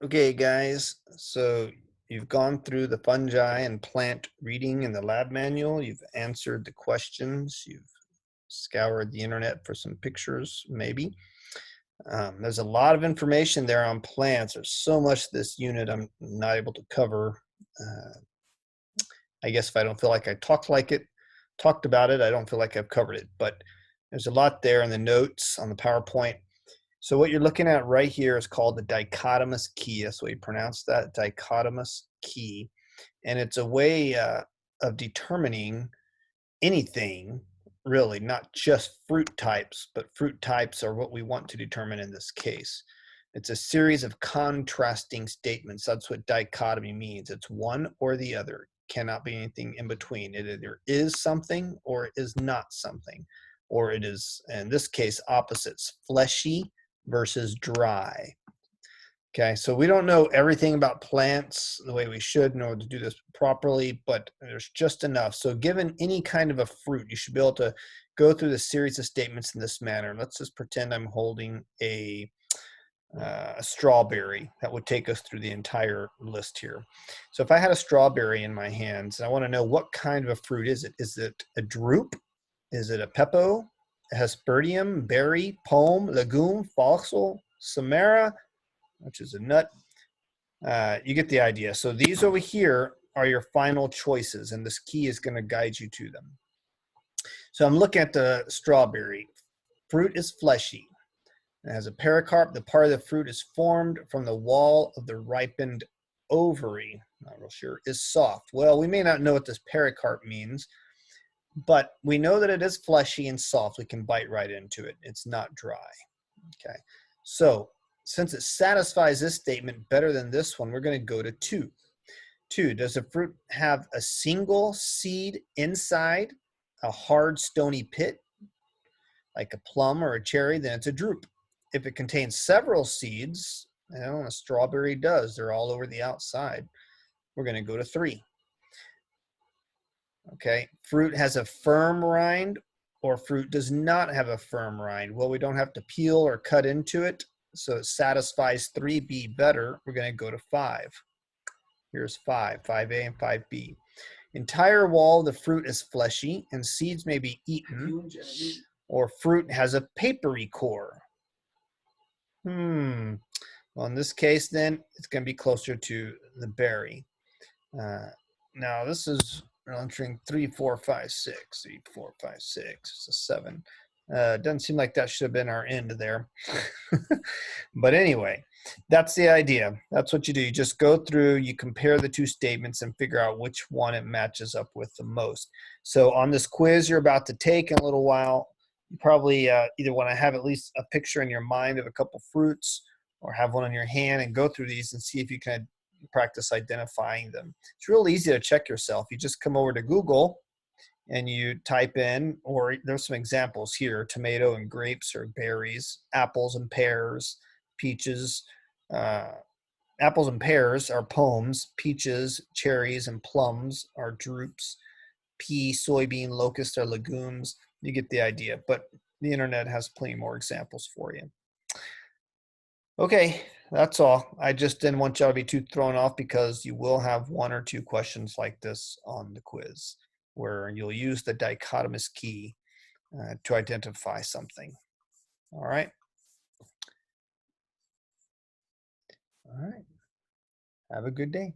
Okay, guys, so you've gone through the fungi and plant reading in the lab manual. You've answered the questions. You've scoured the internet for some pictures, maybe. There's a lot of information there on plants. There's so much this unit I'm not able to cover. Uh, I guess if I don't feel like I talked about it, I don't feel like I've covered it. But there's a lot there in the notes on the PowerPoint. So what you're looking at right here is called the dichotomous key. That's what you pronounce that, dichotomous key. And it's a way of determining anything, really, not just fruit types, but fruit types are what we want to determine in this case. It's a series of contrasting statements. That's what dichotomy means. It's one or the other. Cannot be anything in between. It either is something or it is not something. Or it is, in this case, opposites, fleshy versus dry. Okay, so we don't know everything about plants the way we should in order to do this properly, but there's just enough. So given any kind of a fruit, you should be able to go through the series of statements in this manner. Let's just pretend I'm holding a strawberry. That would take us through the entire list here. So if I had a strawberry in my hands, and I want to know what kind of a fruit is it? Is it a drupe? Is it a pepo, hesperdium, berry, pome, legume, fossil, samara, which is a nut? You get the idea. So these over here are your final choices, and this key is going to guide you to them. So I'm looking at the strawberry. Fruit is fleshy. It has a pericarp. The part of the fruit is formed from the wall of the ripened ovary. Not real sure. Is soft. Well, we may not know what this pericarp means, but we know that it is fleshy and soft. We can bite right into it. It's not dry. Okay. So since it satisfies this statement better than this one, we're going to go to 2. 2, does the fruit have a single seed inside a hard stony pit, like a plum or a cherry? Then it's a drupe. If it contains several seeds, a strawberry does, they're all over the outside, we're going to go to 3. Okay, fruit has a firm rind or fruit does not have a firm rind. Well, we don't have to peel or cut into it, so it satisfies 3B better. We're going to go to 5. Here's 5, 5A and 5B. Entire wall of the fruit is fleshy and seeds may be eaten, or fruit has a papery core. Well, in this case, then, it's going to be closer to the berry. Now, this is entering 3, 4, 5, 6. 3, 4, 5, 6. It's a 7. Doesn't seem like that should have been our end there. But anyway, that's the idea. That's what you do. You just go through, you compare the 2 statements and figure out which one it matches up with the most. So on this quiz you're about to take in a little while, you probably either want to have at least a picture in your mind of a couple fruits or have one in your hand and go through these and see if you can practice identifying them. It's real easy to check yourself. You just come over to Google and you type in, or there's some examples here, tomato and grapes or berries, apples and pears, peaches. Apples and pears are pomes, peaches, cherries, and plums are drupes. Pea, soybean, locust are legumes. You get the idea, but the internet has plenty more examples for you. Okay, that's all. I just didn't want y'all to be too thrown off because you will have 1 or 2 questions like this on the quiz where you'll use the dichotomous key to identify something. All right. All right. Have a good day.